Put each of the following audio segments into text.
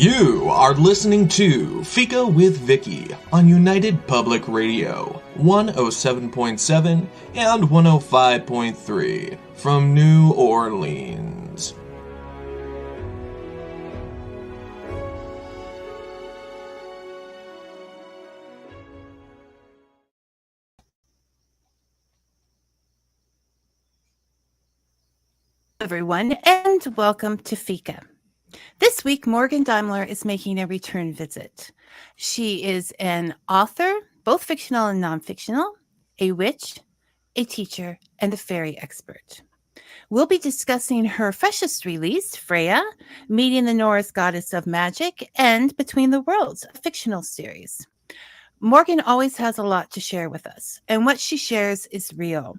You are listening to Fika with Vicky on United Public Radio, 107.7 and 105.3 from New Orleans. Everyone, and welcome to Fika. This week, Morgan Daimler is making a return visit. She is an author, both fictional and non-fictional, a witch, a teacher, and a fairy expert. We'll be discussing her freshest release, Freya, meeting the Norse goddess of magic, and Between the Worlds, a fictional series. Morgan always has a lot to share with us, and what she shares is real.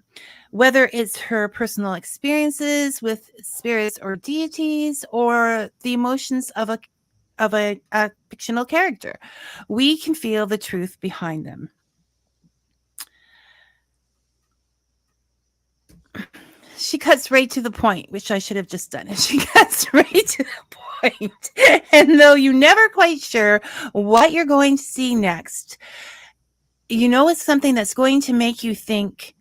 Whether it's her personal experiences with spirits or deities, or the emotions of a fictional character, we can feel the truth behind them. She cuts right to the point, which I should have just done. And she cuts right to the point. And though you're never quite sure what you're going to see next, you know it's something that's going to make you think,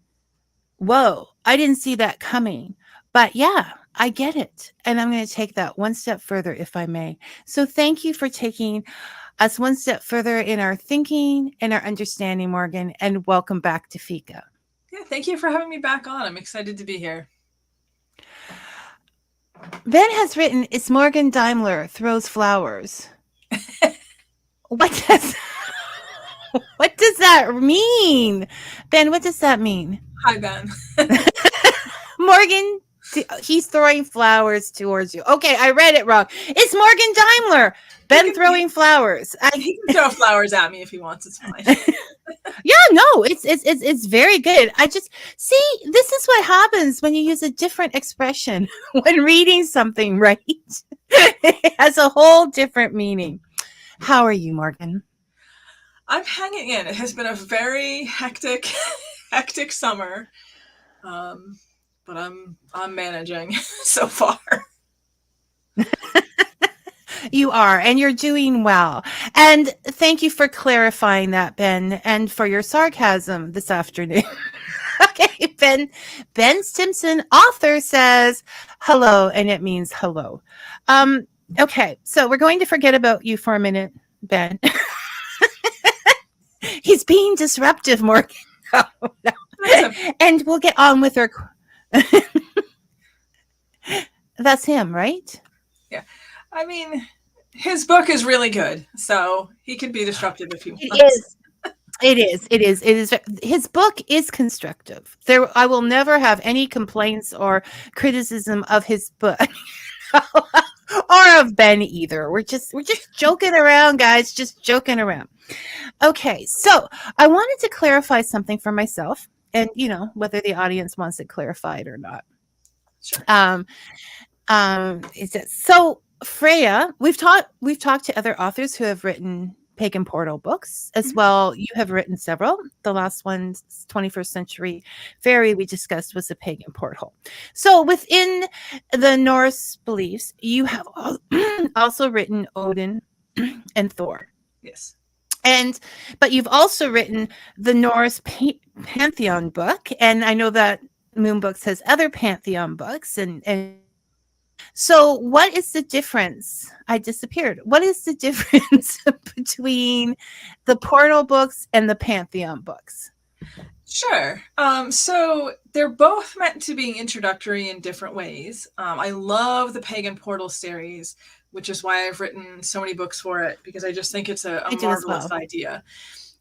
whoa, I didn't see that coming. But yeah, I get it. And I'm going to take that one step further, if I may. So thank you for taking us one step further in our thinking and our understanding, Morgan. And welcome back to Fika. Yeah, thank you for having me back on. I'm excited to be here. Ben has written, "It's Morgan Daimler throws flowers." What does that mean? Ben, what does that mean? Hi, Ben. Morgan, he's throwing flowers towards you. Okay, I read it wrong. It's Morgan Daimler. Ben throwing flowers. He can throw flowers at me if he wants. It's fine. Yeah, no, it's very good. I just see, this is what happens when you use a different expression when reading something, right? It has a whole different meaning. How are you, Morgan? I'm hanging in. It has been a very hectic summer, but I'm managing so far. You are, and you're doing well. And thank you for clarifying that, Ben, and for your sarcasm this afternoon. Okay, Ben Simpson, author, says hello, and it means hello. Okay, so we're going to forget about you for a minute, Ben. He's being disruptive, Morgan. Oh, no. And we'll get on with our... That's him, right? Yeah. I mean, his book is really good, so he can be disruptive if he wants. It is. His book is constructive. I will never have any complaints or criticism of his book. Or of Ben either. We're just joking around, guys. Just joking around. Okay, so I wanted to clarify something for myself, and whether the audience wants it clarified or not. Sure. So Freya, we've talked to other authors who have written pagan portal books as well. You have written several. The last one, 21st Century Fairy, we discussed, was a pagan portal. So within the Norse beliefs, you have also written Odin and Thor. Yes. But you've also written the Norse Pantheon book, and I know that Moon Books has other Pantheon books, and so what is the difference? I disappeared. What is the difference between the portal books and the Pantheon books? Sure. So they're both meant to be introductory in different ways. I love the Pagan Portal series, which is why I've written so many books for it, because I just think it's a marvelous idea.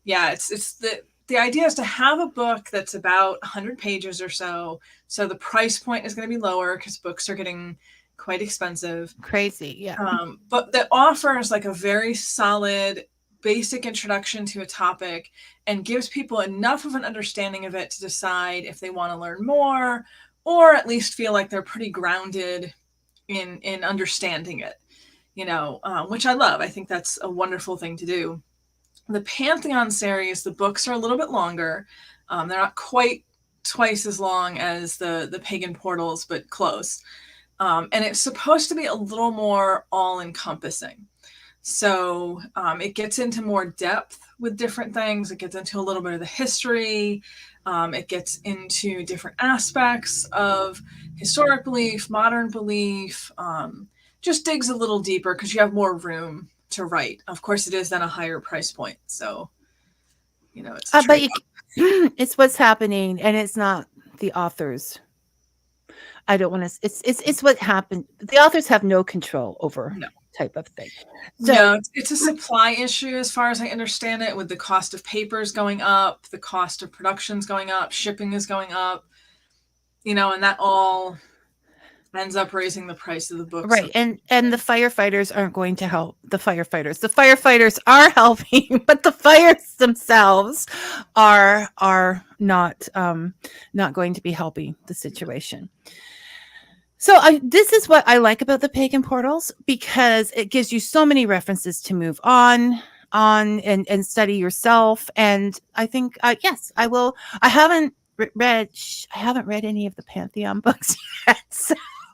Yeah, it's the idea is to have a book that's about 100 pages or so. So the price point is going to be lower because books are getting quite expensive. Crazy, yeah. But that offers like a very solid basic introduction to a topic and gives people enough of an understanding of it to decide if they want to learn more, or at least feel like they're pretty grounded in understanding it, which I love. I think that's a wonderful thing to do. The Pantheon series, the books are a little bit longer. They're not quite twice as long as the Pagan Portals, but close. And it's supposed to be a little more all-encompassing. So it gets into more depth with different things. It gets into a little bit of the history. It gets into different aspects of historic belief, modern belief, just digs a little deeper because you have more room to write. Of course, it is then a higher price point. So, it's a But it's what's happening, and it's not the authors. I don't want to. It's what happened. The authors have no control over type of thing. So, no, it's a supply issue as far as I understand it, with the cost of papers going up, the cost of productions going up, shipping is going up, and that all ends up raising the price of the books. Right. And the firefighters aren't going to help the firefighters are helping, but the fires themselves are not going to be helping the situation. So this is what I like about the pagan portals, because it gives you so many references to move on and study yourself. And I think, yes, I will. I haven't read any of the Pantheon books yet. So.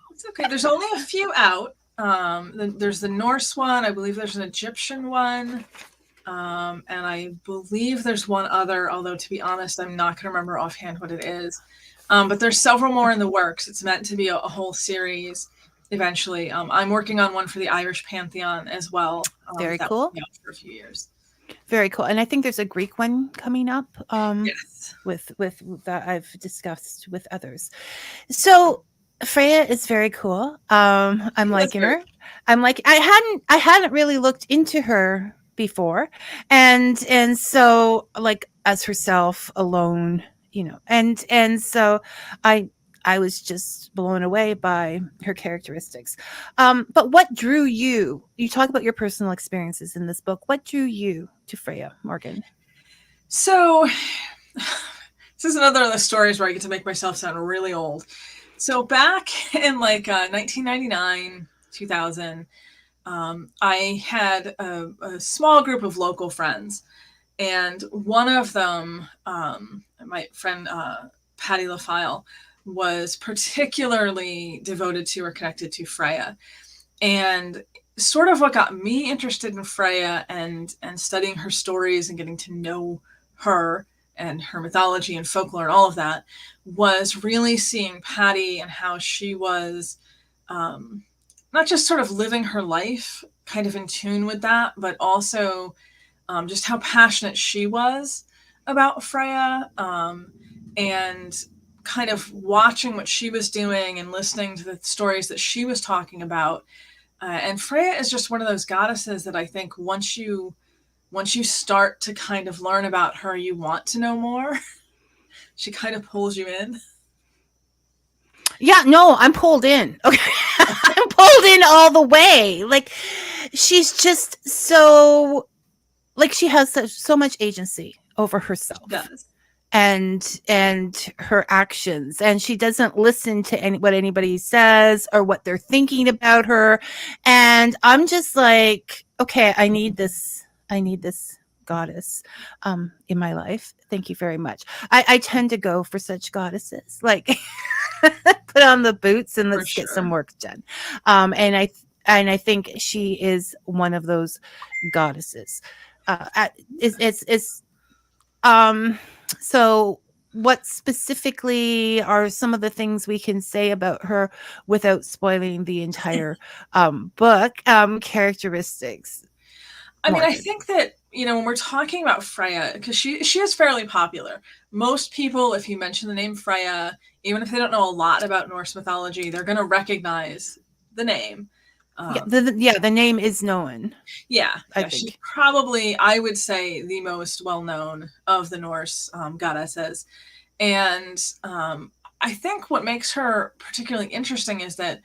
It's okay. There's only a few out. There's the Norse one. I believe there's an Egyptian one. And I believe there's one other, although to be honest, I'm not going to remember offhand what it is. But there's several more in the works. It's meant to be a whole series eventually. I'm working on one for the Irish Pantheon as well. Very cool. For a few years. Very cool. And I think there's a Greek one coming up. Yes. With that I've discussed with others. So Freya is very cool. I'm liking her. I'm like, I hadn't really looked into her before, and so, like, as herself alone, and so I was just blown away by her characteristics. But what drew you? You talk about your personal experiences in this book. What drew you to Freya, Morgan? So this is another of the stories where I get to make myself sound really old. So back in 1999, 2000, I had a small group of local friends, and one of them, my friend Patty LaFile, was particularly devoted to or connected to Freya. And sort of what got me interested in Freya and studying her stories and getting to know her and her mythology and folklore and all of that was really seeing Patty and how she was not just sort of living her life kind of in tune with that, but also just how passionate she was about Freya, and kind of watching what she was doing and listening to the stories that she was talking about. And Freya is just one of those goddesses that I think once you start to kind of learn about her, you want to know more. She kind of pulls you in. Yeah, no, I'm pulled in. Okay. I'm pulled in all the way. Like, she's just so, like, she has so much agency over herself. She does. And her actions, and she doesn't listen to what anybody says or what they're thinking about her. And I'm just like, okay, I need this goddess in my life. Thank you very much. I tend to go for such goddesses, like put on the boots and let's get some work done. And I think she is one of those goddesses. So what specifically are some of the things we can say about her without spoiling the entire book, characteristics? I mean, I think that, when we're talking about Freya, because she is fairly popular. Most people, if you mention the name Freya, even if they don't know a lot about Norse mythology, they're going to recognize the name. The name is known. Yeah, she's probably, I would say, the most well-known of the Norse goddesses. And I think what makes her particularly interesting is that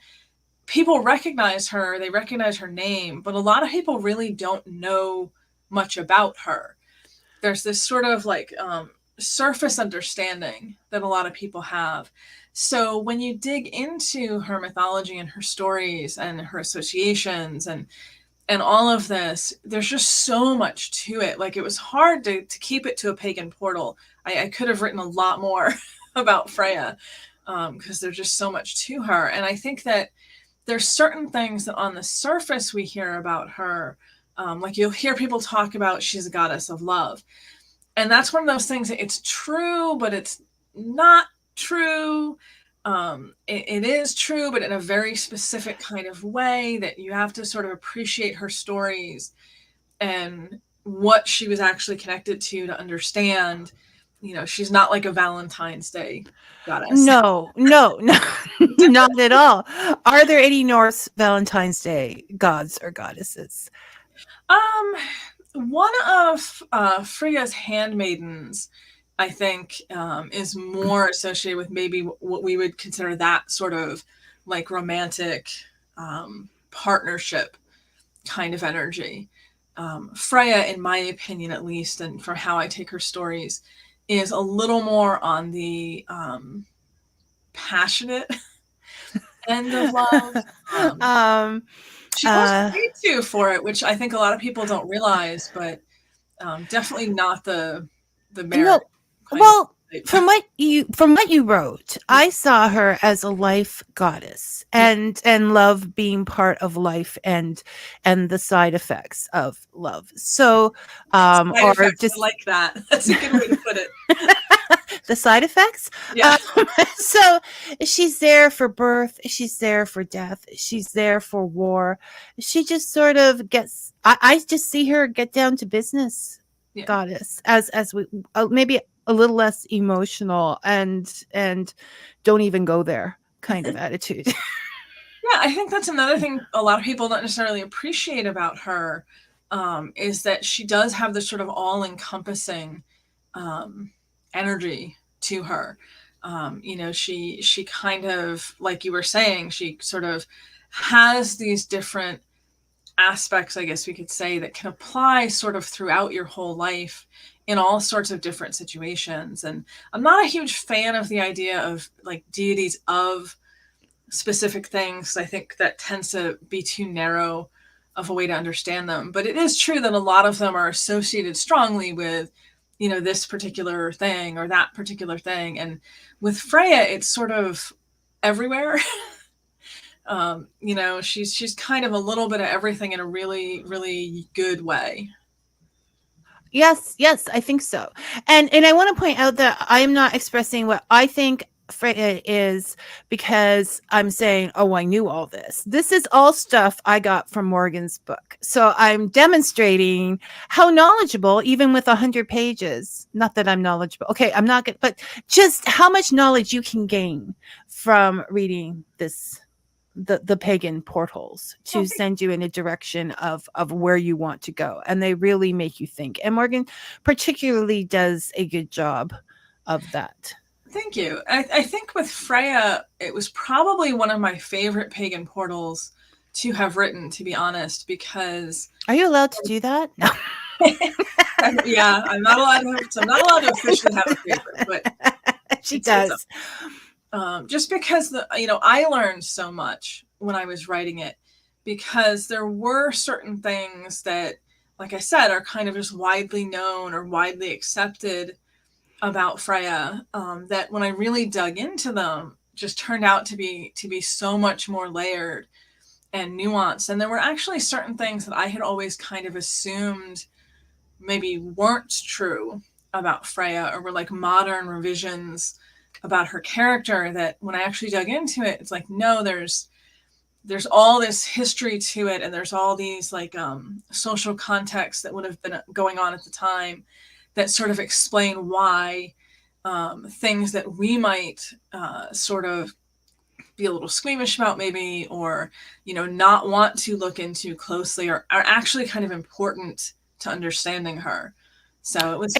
people recognize her, they recognize her name, but a lot of people really don't know much about her. There's this sort of surface understanding that a lot of people have. So when you dig into her mythology and her stories and her associations and all of this, there's just so much to it. Like, it was hard to keep it to a pagan portal. I could have written a lot more about Freya because there's just so much to her. And I think that there's certain things that on the surface we hear about her Like you'll hear people talk about she's a goddess of love. And that's one of those things that it's true, but it's not true. It is true, but in a very specific kind of way that you have to sort of appreciate her stories and what she was actually connected to understand. You know, she's not like a Valentine's Day goddess. No, not at all. Are there any Norse Valentine's Day gods or goddesses? One of Freya's handmaidens, I think, is more associated with maybe what we would consider that sort of like romantic partnership kind of energy. Freya, in my opinion, at least, and from how I take her stories, is a little more on the passionate end of love. She was paid too for it, which I think a lot of people don't realize, but definitely not the merit. No, well, from what you wrote, I saw her as a life goddess and love being part of life and the side effects of love. So, or just I like that. That's a good way to put it. The side effects. Yeah. So she's there for birth. She's there for death. She's there for war. She just sort of gets. I just see her get down to business, goddess, as we maybe a little less emotional and don't even go there kind of attitude. Yeah, I think that's another thing a lot of people don't necessarily appreciate about her, is that she does have this sort of all-encompassing energy to her. You know, she kind of, like you were saying, she sort of has these different aspects, I guess we could say, that can apply sort of throughout your whole life in all sorts of different situations. And I'm not a huge fan of the idea of like deities of specific things. I think that tends to be too narrow of a way to understand them. But it is true that a lot of them are associated strongly with, you know, this particular thing or that particular thing. And with Freya, it's sort of everywhere. You know, she's kind of a little bit of everything in a really, really good way. Yes, I think so. And I want to point out that I am not expressing what I think Freya is because I'm saying, oh, I knew all this. This is all stuff I got from Morgan's book. So I'm demonstrating how knowledgeable, even with 100 pages, not that I'm knowledgeable. Okay, I'm not good, but just how much knowledge you can gain from reading this, the pagan portals to send you in a direction of where you want to go. And they really make you think. And Morgan particularly does a good job of that. Thank you. I think with Freya, it was probably one of my favorite pagan portals to have written, to be honest, because... Are you allowed to do that? No. Yeah, I'm not allowed to officially have a favorite, but she does. Just because I learned so much when I was writing it, because there were certain things that, like I said, are kind of just widely known or widely accepted about Freya, that when I really dug into them, just turned out to be so much more layered and nuanced. And there were actually certain things that I had always kind of assumed maybe weren't true about Freya, or were like modern revisions about her character, that when I actually dug into it, it's like, no, there's all this history to it, and there's all these like social contexts that would have been going on at the time that sort of explain why things that we might sort of be a little squeamish about maybe, or, not want to look into closely, are actually kind of important to understanding her. So it was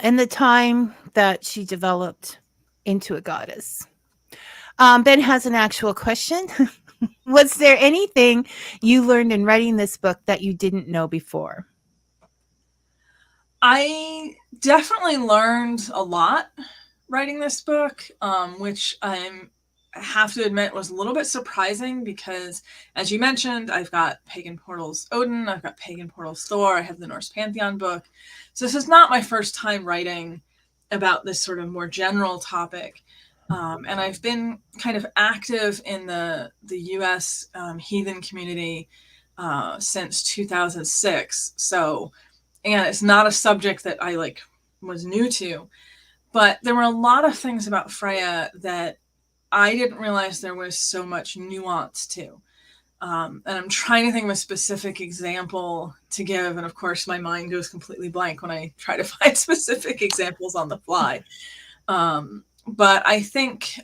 and the time that she developed into a goddess. Ben has an actual question. Was there anything you learned in writing this book that you didn't know before? I definitely learned a lot writing this book, which I have to admit was a little bit surprising, because, as you mentioned, I've got Pagan Portals Odin, I've got Pagan Portals Thor, I have the Norse Pantheon book. So this is not my first time writing about this sort of more general topic. And I've been kind of active in the US heathen community since 2006. So, and it's not a subject that I like was new to, but there were a lot of things about Freya that I didn't realize there was so much nuance to. And I'm trying to think of a specific example to give. And of course, my mind goes completely blank when I try to find specific examples on the fly. But I think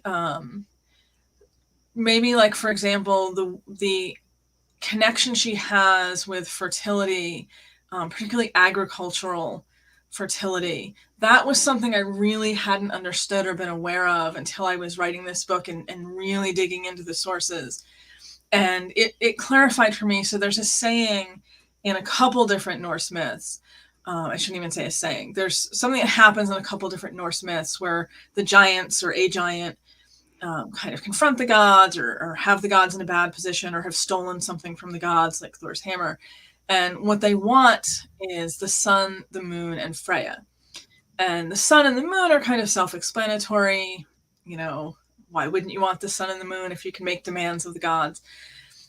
maybe, like, for example, the connection she has with fertility, particularly agricultural fertility, that was something I really hadn't understood or been aware of until I was writing this book and really digging into the sources. And it clarified for me. So there's a saying in a couple different Norse myths. I shouldn't even say a saying. There's something that happens in a couple different Norse myths where the giants or a giant kind of confront the gods or have the gods in a bad position or have stolen something from the gods, like Thor's hammer. And what they want is the sun, the moon, and Freya. And the sun and the moon are kind of self-explanatory. You know, why wouldn't you want the sun and the moon if you can make demands of the gods?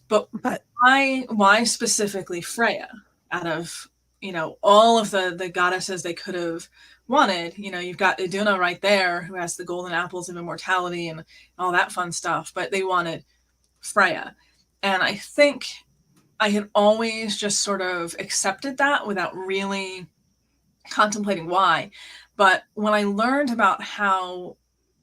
But why specifically Freya? Out of, you know, all of the goddesses they could have wanted, you know, you've got Iduna right there, who has the golden apples of immortality and all that fun stuff, but they wanted Freya. And I think I had always just sort of accepted that without really contemplating why. But when I learned about how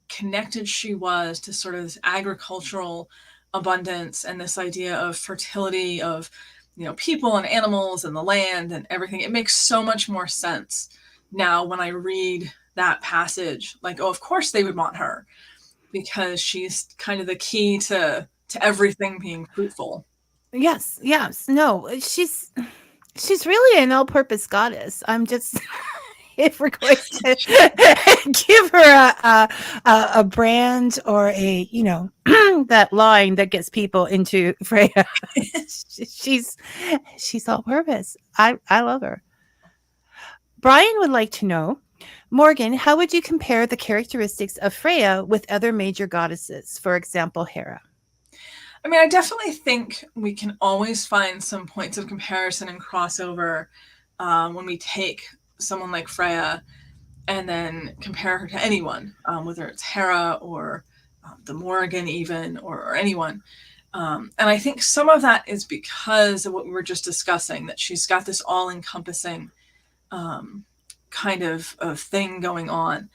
connected she was to sort of this agricultural abundance and this idea of fertility of, you know, people and animals and the land and everything, it makes so much more sense now when I read that passage. Like, oh, of course they would want her, because she's kind of the key to everything being fruitful. Yes. No, she's really an all-purpose goddess. I'm just if we're going to give her a brand or a, you know, that line that gets people into Freya, she's all-purpose. I love her. Brian would like to know, Morgan, how would you compare the characteristics of Freya with other major goddesses, for example, Hera? I mean, I definitely think we can always find some points of comparison and crossover when we take someone like Freya and then compare her to anyone, whether it's Hera or the Morgan even, or anyone. And I think some of that is because of what we were just discussing, that she's got this all-encompassing kind of thing going on.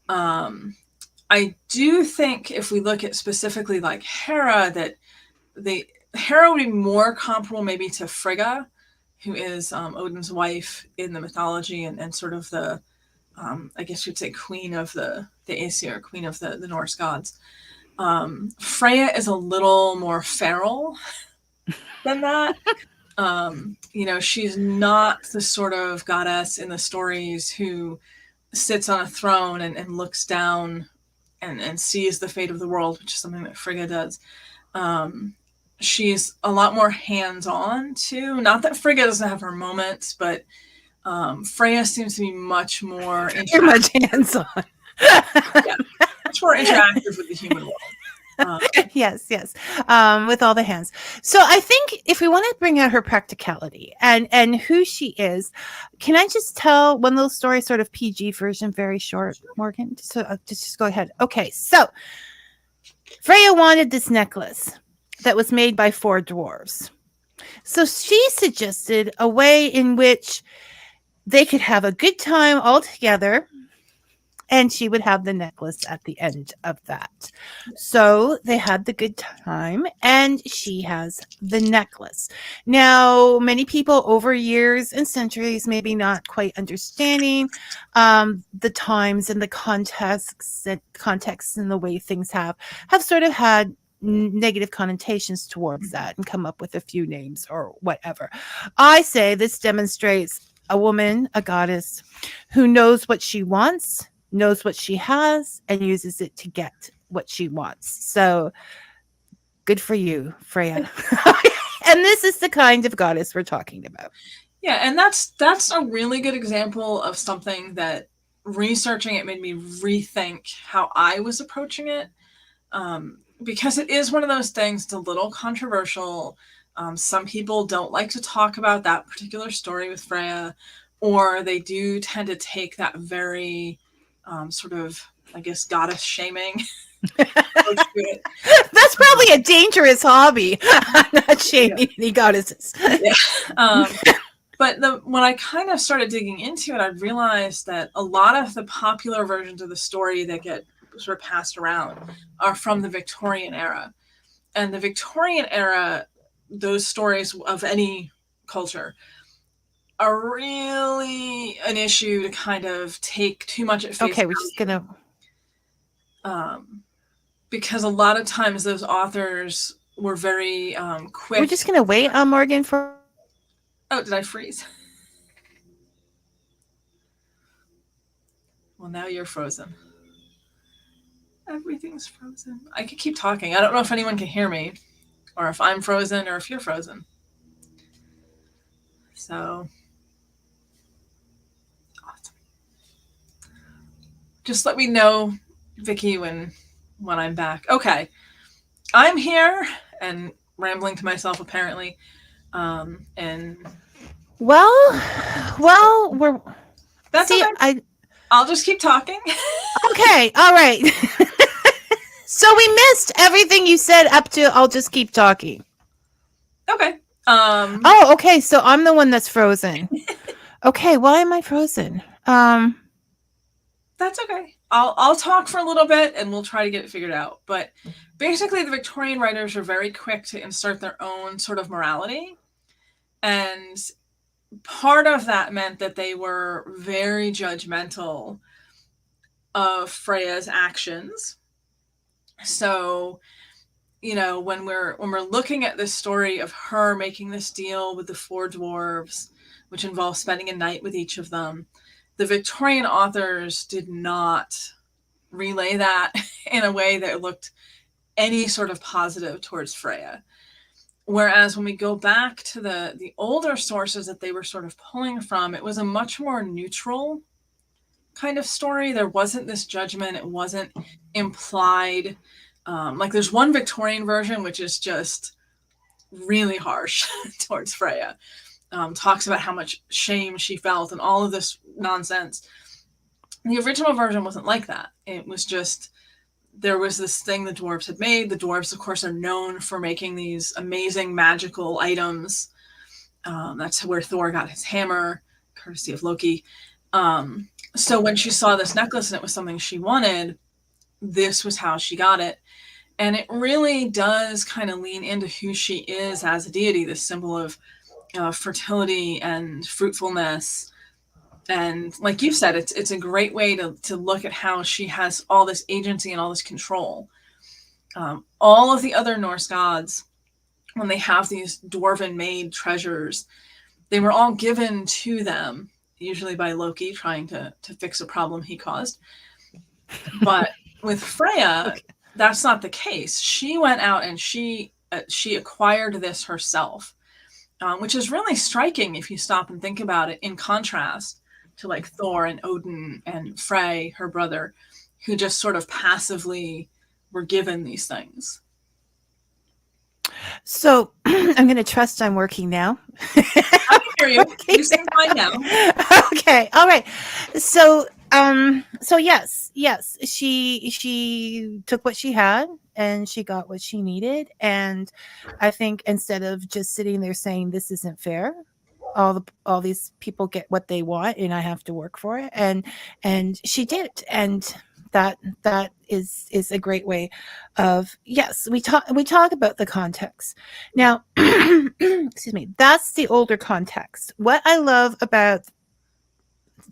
I do think if we look at specifically like Hera, that Hera would be more comparable maybe to Frigga, who is Odin's wife in the mythology and sort of the, I guess you'd say, queen of the Aesir, queen of the Norse gods. Freya is a little more feral than that. You know, she's not the sort of goddess in the stories who sits on a throne and looks down and sees the fate of the world, which is something that Frigga does. She's a lot more hands-on too. Not that Frigga doesn't have her moments, but Freya seems to be much more much hands-on. Yeah, much more interactive with the human world. Yes. With all the hands. So I think if we want to bring out her practicality and who she is, can I just tell one little story, sort of PG version, very short, Morgan? So just go ahead. Okay, so Freya wanted this necklace that was made by 4 dwarves. So she suggested a way in which they could have a good time all together, and she would have the necklace at the end of that. So they had the good time, and she has the necklace. Now, many people over years and centuries, maybe not quite understanding the times and the contexts and the way things have sort of had negative connotations towards that and come up with a few names or whatever. I say this demonstrates a woman, a goddess, who knows what she wants, knows what she has, and uses it to get what she wants. So good for you, Freya. And this is the kind of goddess we're talking about. Yeah, and that's a really good example of something that researching it made me rethink how I was approaching it. Because it is one of those things, it's a little controversial. Some people don't like to talk about that particular story with Freya, or they do tend to take that very sort of, I guess, goddess shaming approach to it. That's probably a dangerous hobby. I'm not shaming any goddesses. Yeah. But when I kind of started digging into it, I realized that a lot of the popular versions of the story that get sort of passed around are from the Victorian era. And the Victorian era, those stories of any culture are really an issue to kind of take too much at face value. Okay, we're just going to... because a lot of times those authors were very quick. We're just going to wait on Morgan for... Oh, did I freeze? Well, now you're frozen. Everything's frozen. I could keep talking. I don't know if anyone can hear me, or if I'm frozen, or if you're frozen. So, awesome. Just let me know, Vicky, when I'm back. Okay. I'm here and rambling to myself, apparently. And well, we're... That's See, okay. I'll just keep talking. Okay, all right. So we missed everything you said up to I'll just keep talking. Okay. Oh, okay. So I'm the one that's frozen. Okay, why am I frozen? That's okay. I'll talk for a little bit and we'll try to get it figured out. But basically, the Victorian writers are very quick to insert their own sort of morality. And part of that meant that they were very judgmental of Freya's actions. So, when we're looking at this story of her making this deal with the 4 dwarves, which involves spending a night with each of them, the Victorian authors did not relay that in a way that looked any sort of positive towards Freya. Whereas when we go back to the older sources that they were sort of pulling from, it was a much more neutral kind of story. There wasn't this judgment. It wasn't implied. Like there's one Victorian version, which is just really harsh towards Freya. Talks about how much shame she felt and all of this nonsense. The original version wasn't like that. It was just, there was this thing the dwarves had made. The dwarves, of course, are known for making these amazing magical items. That's where Thor got his hammer, courtesy of Loki. So when she saw this necklace and it was something she wanted, this was how she got it. And it really does kind of lean into who she is as a deity, this symbol of fertility and fruitfulness. And like you said, it's a great way to look at how she has all this agency and all this control. All of the other Norse gods, when they have these dwarven-made treasures, they were all given to them, usually by Loki trying to fix a problem he caused. But with Freya, okay, that's not the case. She went out and she acquired this herself, which is really striking if you stop and think about it, in contrast to like Thor and Odin and Frey, her brother, who just sort of passively were given these things. So I'm going to trust I'm working now. I can hear you. Okay. You seem fine now. Okay. All right. So yes, she took what she had and she got what she needed. And I think instead of just sitting there saying this isn't fair, all these people get what they want and I have to work for it. And she did. And that is a great way of, yes, we talk about the context. Now, excuse me, that's the older context. What I love about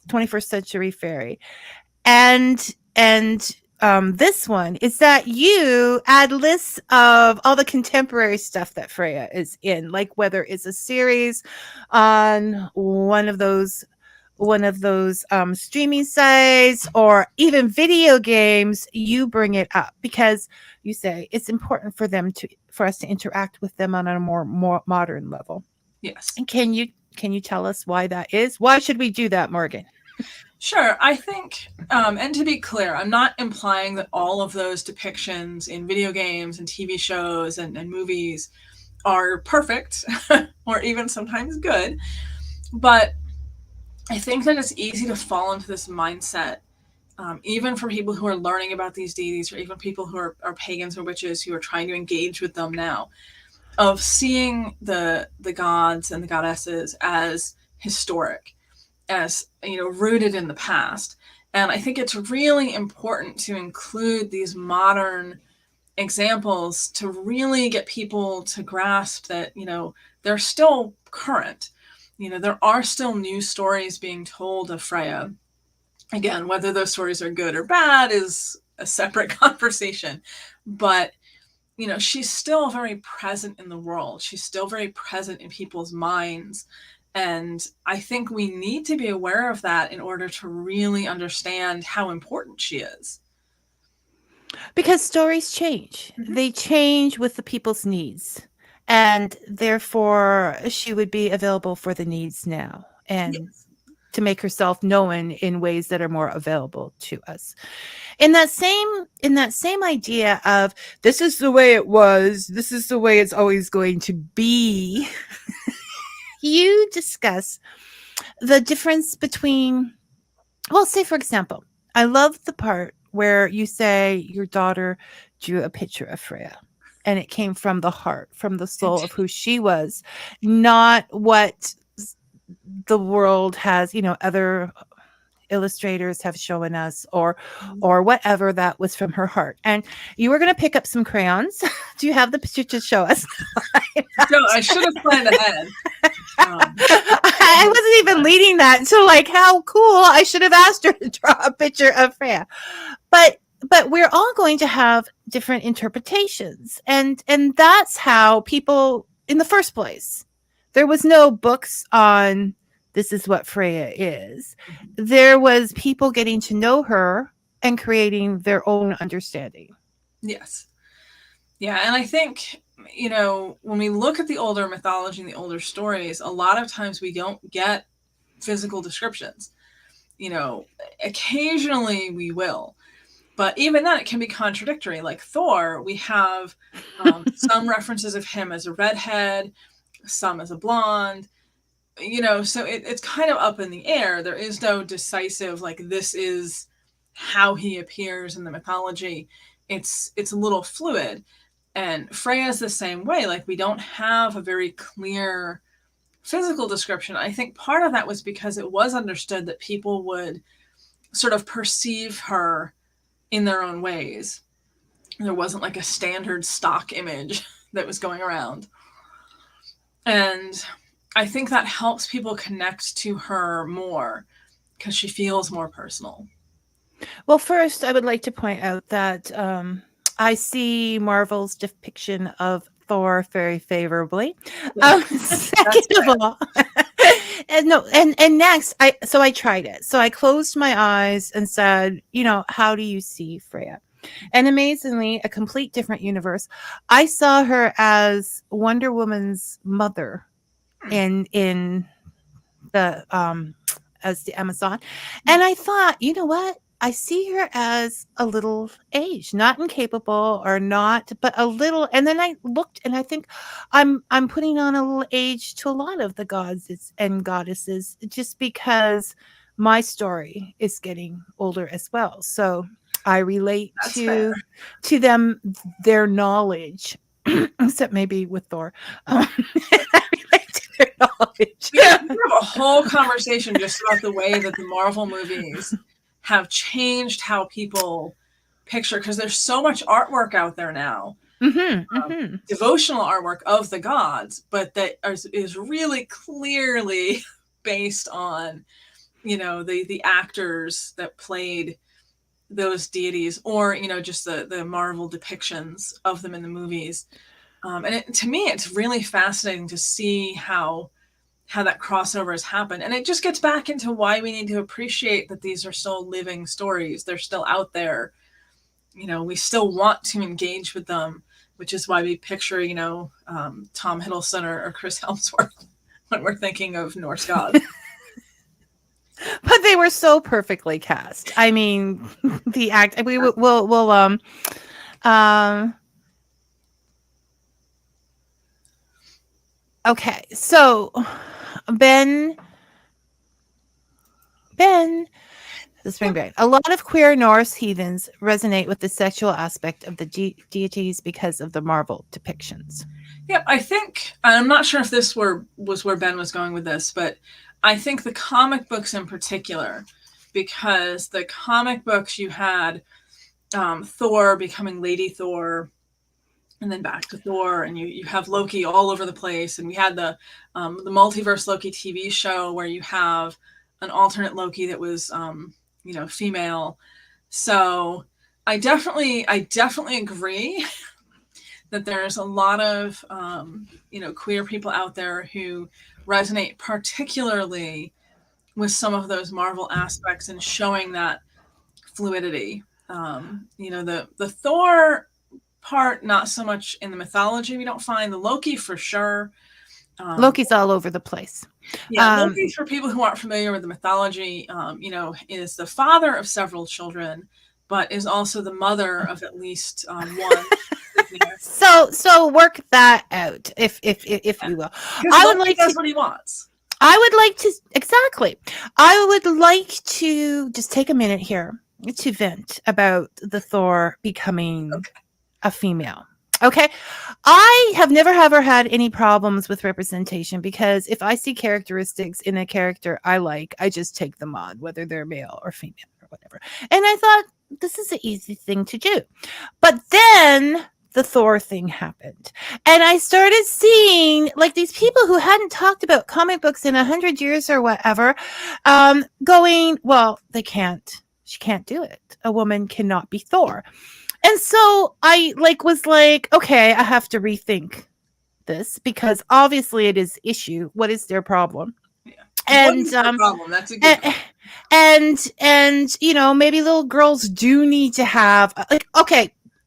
21st century fairy and this one is that you add lists of all the contemporary stuff that Freya is in, like whether it's a series on one of those streaming sites or even video games. You bring it up because you say it's important for us to interact with them on a more modern level. Yes. And can you tell us why that is? Why should we do that, Morgan? Sure. I think, and to be clear, I'm not implying that all of those depictions in video games and TV shows and movies are perfect or even sometimes good. But I think that it's easy to fall into this mindset, even for people who are learning about these deities, or even people who are pagans or witches who are trying to engage with them now, of seeing the gods and the goddesses as historic, as, you know, rooted in the past. And I think it's really important to include these modern examples to really get people to grasp that, you know, they're still current. You know, there are still new stories being told of Freya. Again, whether those stories are good or bad is a separate conversation. But, you know, she's still very present in the world. She's still very present in people's minds. And I think we need to be aware of that in order to really understand how important she is. Because stories change. Mhm. They change with the people's needs. And therefore, she would be available for the needs now, and Yes. to make herself known in ways that are more available to us. In that same idea of this is the way it was, this is the way it's always going to be, you discuss the difference between, well, say for example, I love the part where you say your daughter drew a picture of Freya and it came from the heart, from the soul of who she was, not what the world has, you know, other illustrators have shown us, or whatever, that was from her heart. And you were going to pick up some crayons. Do you have the picture to show us? So I should have planned ahead. I wasn't even leading that. So like, how cool. I should have asked her to draw a picture of Freya. But we're all going to have different interpretations. And that's how people, in the first place, there was no books on this is what Freya is. There was people getting to know her and creating their own understanding. Yes. Yeah, and I think, you know, when we look at the older mythology and the older stories, a lot of times we don't get physical descriptions. You know, occasionally we will. But even then, it can be contradictory. Like Thor, we have some references of him as a redhead, some as a blonde. You know, so it's kind of up in the air. There is no decisive, like, this is how he appears in the mythology. It's a little fluid. And Freya's the same way. Like, we don't have a very clear physical description. I think part of that was because it was understood that people would sort of perceive her in their own ways. There wasn't like a standard stock image that was going around. And I think that helps people connect to her more because she feels more personal. Well, first, I would like to point out that I see Marvel's depiction of Thor very favorably. Second of all, and next, I tried it. So I closed my eyes and said, you know, how do you see Freya? And amazingly, a complete different universe. I saw her as Wonder Woman's mother in the as the Amazon. And I thought, you know what? I see her as a little aged, not incapable or not, but a little. And then I looked and I think I'm putting on a little age to a lot of the gods and goddesses, just because my story is getting older as well. So I relate to them, their knowledge, except maybe with Thor. I relate to their knowledge. Yeah, we have a whole conversation just about the way that the Marvel movies have changed how people picture, because there's so much artwork out there now, devotional artwork of the gods, but that is really clearly based on, you know, the actors that played those deities, or, you know, just the Marvel depictions of them in the movies. And to me, it's really fascinating to see how that crossover has happened. And it just gets back into why we need to appreciate that these are still living stories. They're still out there. You know, we still want to engage with them, which is why we picture, you know, Tom Hiddleston or Chris Hemsworth when we're thinking of Norse gods. But they were so perfectly cast. I mean, the act. Okay, so Ben, the spring break. A lot of queer Norse heathens resonate with the sexual aspect of the deities because of the Marvel depictions. Yeah, I think I'm not sure if this was where Ben was going with this, but I think the comic books in particular, because the comic books you had Thor becoming Lady Thor, and then back to Thor, and you have Loki all over the place, and we had the multiverse Loki TV show where you have an alternate Loki that was female. So I definitely agree that there's a lot of queer people out there who resonate particularly with some of those Marvel aspects and showing that fluidity. The Thor part, not so much in the mythology. We don't find the Loki for sure. Loki's all over the place. Yeah, Loki, for people who aren't familiar with the mythology, is the father of several children, but is also the mother of at least one. So work that out, if we will. I would like does what he wants. I would like to I would like to just take a minute here to vent about the Thor becoming a female. Okay. I have never ever had any problems with representation, because if I see characteristics in a character I like, I just take them on, whether they're male or female or whatever. And I thought, this is an easy thing to do. But then the Thor thing happened, and I started seeing like these people who hadn't talked about comic books in 100 years or whatever, going, well, she can't do it. A woman cannot be Thor. And so I was like, okay, I have to rethink this, because obviously it is issue. What is their problem? Yeah. And what is their problem? That's a good question. And maybe little girls do need to have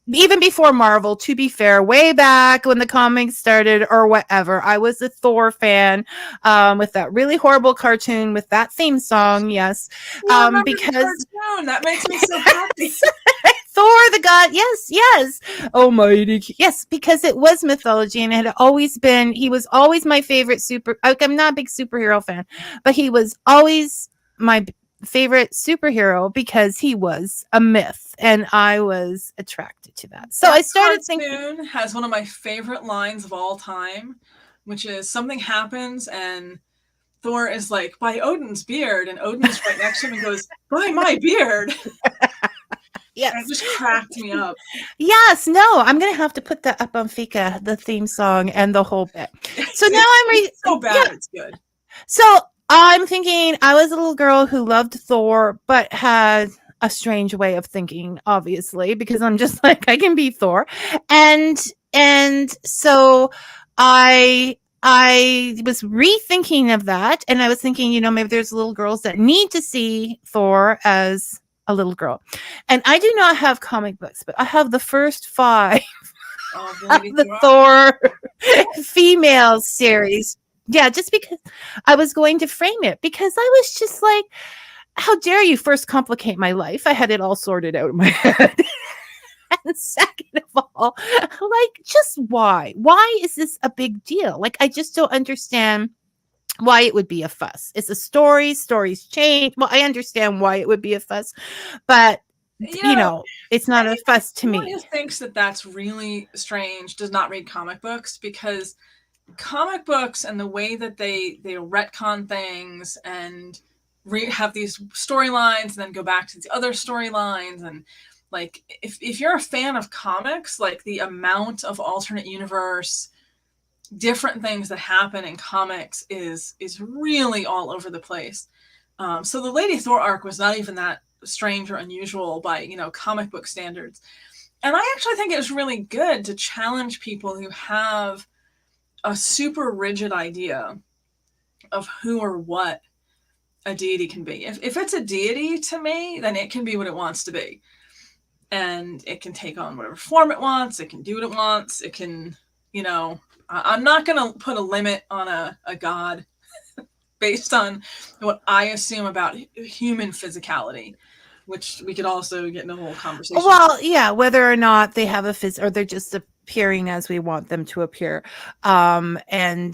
even before Marvel, to be fair, way back when the comics started or whatever, I was a Thor fan, with that really horrible cartoon with that theme song. Yes. Because that makes me so happy. Thor the god, yes, almighty, yes, because it was mythology, and it had always been. He was always my favorite I'm not a big superhero fan, but he was always my favorite superhero because he was a myth, and I was attracted to that. So I started thinking. Has one of my favorite lines of all time, which is something happens and Thor is like, by Odin's beard, and Odin's right next to him and goes, by my beard. Yes. And it just cracked me up. Yes, no, I'm gonna have to put that up on Fika, the theme song and the whole bit. So now I'm so bad, it's good. So I'm thinking, I was a little girl who loved Thor, but had a strange way of thinking, obviously, because I'm just like, I can be Thor. And so I was rethinking of that, and I was thinking, maybe there's little girls that need to see Thor as a little girl. And I do not have comic books, but I have the first 5 of the Thor female series. Yeah, just because I was going to frame it, because I was just like, how dare you first complicate my life? I had it all sorted out in my head. And second of all, just why? Why is this a big deal? I just don't understand why it would be a fuss. It's a story. Stories change. Well, I understand why it would be a fuss, but it's not a fuss to me. Who thinks that that's really strange does not read comic books, because comic books and the way that they retcon things and have these storylines and then go back to the other storylines, and if you're a fan of comics, the amount of alternate universe, different things that happen in comics is really all over the place. So the Lady Thor arc was not even that strange or unusual by comic book standards, and I actually think it was really good to challenge people who have a super rigid idea of who or what a deity can be. If it's a deity to me, then it can be what it wants to be, and it can take on whatever form it wants. It can do what it wants. It can, I'm not going to put a limit on a god based on what I assume about human physicality, which we could also get in a whole conversation. Well, yeah, whether or not they have or they're just a appearing as we want them to appear, and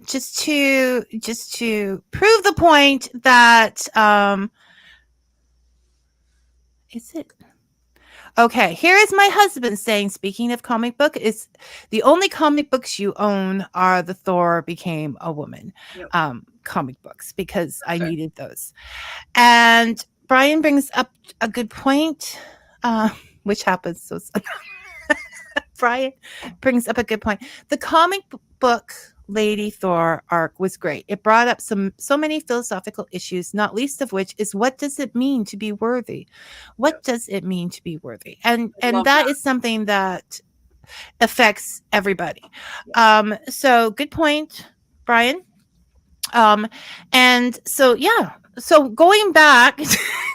just to prove the point that is it okay? Here is my husband saying, speaking of comic book, is the only comic books you own are the Thor became a woman comic books, because I needed those. And Brian brings up a good point, which happens so Brian brings up a good point. The comic book Lady Thor arc was great. It brought up so many philosophical issues, not least of which is, what does it mean to be worthy? What does it mean to be worthy? And that is something that affects everybody. So good point, Brian. And so so going back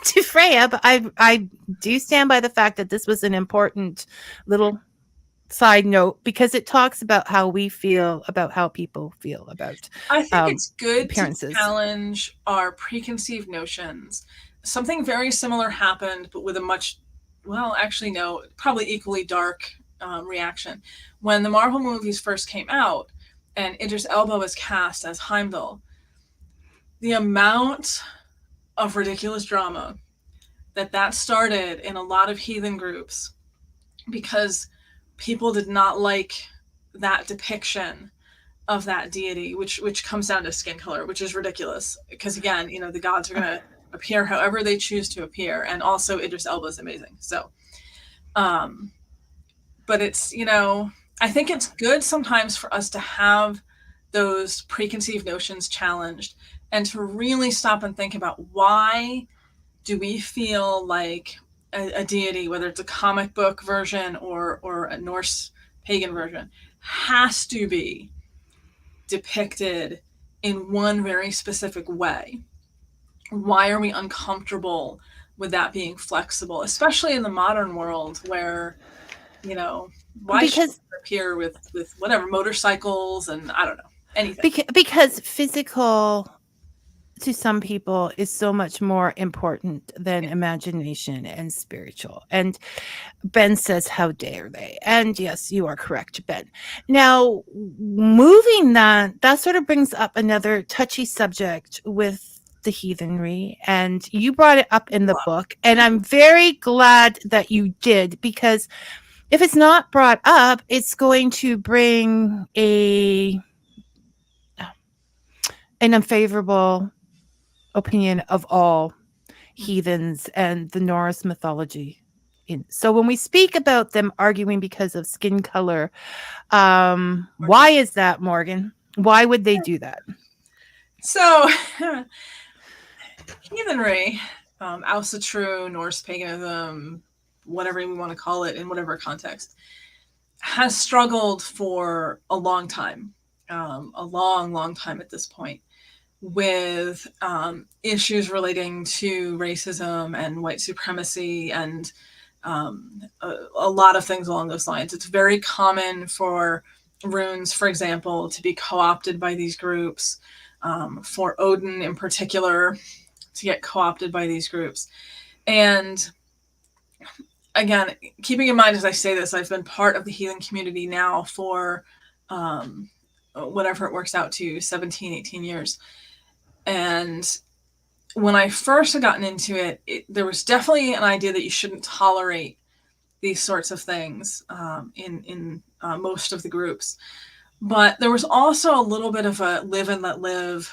to Freya, but I do stand by the fact that this was an important little side note, because it talks about how we feel about how people feel about I think it's good appearances. To challenge our preconceived notions. Something very similar happened, but with a much, well, actually no, probably equally dark reaction. When the Marvel movies first came out and Idris Elba was cast as Heimdall, the amount of ridiculous drama that started in a lot of heathen groups, because people did not like that depiction of that deity, which comes down to skin color, which is ridiculous. Because again, the gods are going to appear however they choose to appear, and also Idris Elba is amazing. So, but it's I think it's good sometimes for us to have those preconceived notions challenged, and to really stop and think about, why do we feel like a deity, whether it's a comic book version or a Norse pagan version, has to be depicted in one very specific way? Why are we uncomfortable with that being flexible, especially in the modern world where, why should it appear with whatever motorcycles and I don't know, anything? Because physical to some people is so much more important than imagination and spiritual. And Ben says, how dare they? And yes, you are correct, Ben. Now, moving that sort of brings up another touchy subject with the heathenry, and you brought it up in the book, and I'm very glad that you did, because if it's not brought up, it's going to bring an unfavorable opinion of all heathens and the Norse mythology. So when we speak about them arguing because of skin color, why is that, Morgan? Why would they do that? So heathenry, Ausatru, Norse paganism, whatever we want to call it in whatever context, has struggled for a long time, a long time at this point, with issues relating to racism and white supremacy and a lot of things along those lines. It's very common for runes, for example, to be co-opted by these groups, for Odin in particular to get co-opted by these groups. And again, keeping in mind as I say this, I've been part of the heathen community now for whatever it works out to, 17, 18 years. And when I first had gotten into it, there was definitely an idea that you shouldn't tolerate these sorts of things in most of the groups. But there was also a little bit of a live and let live,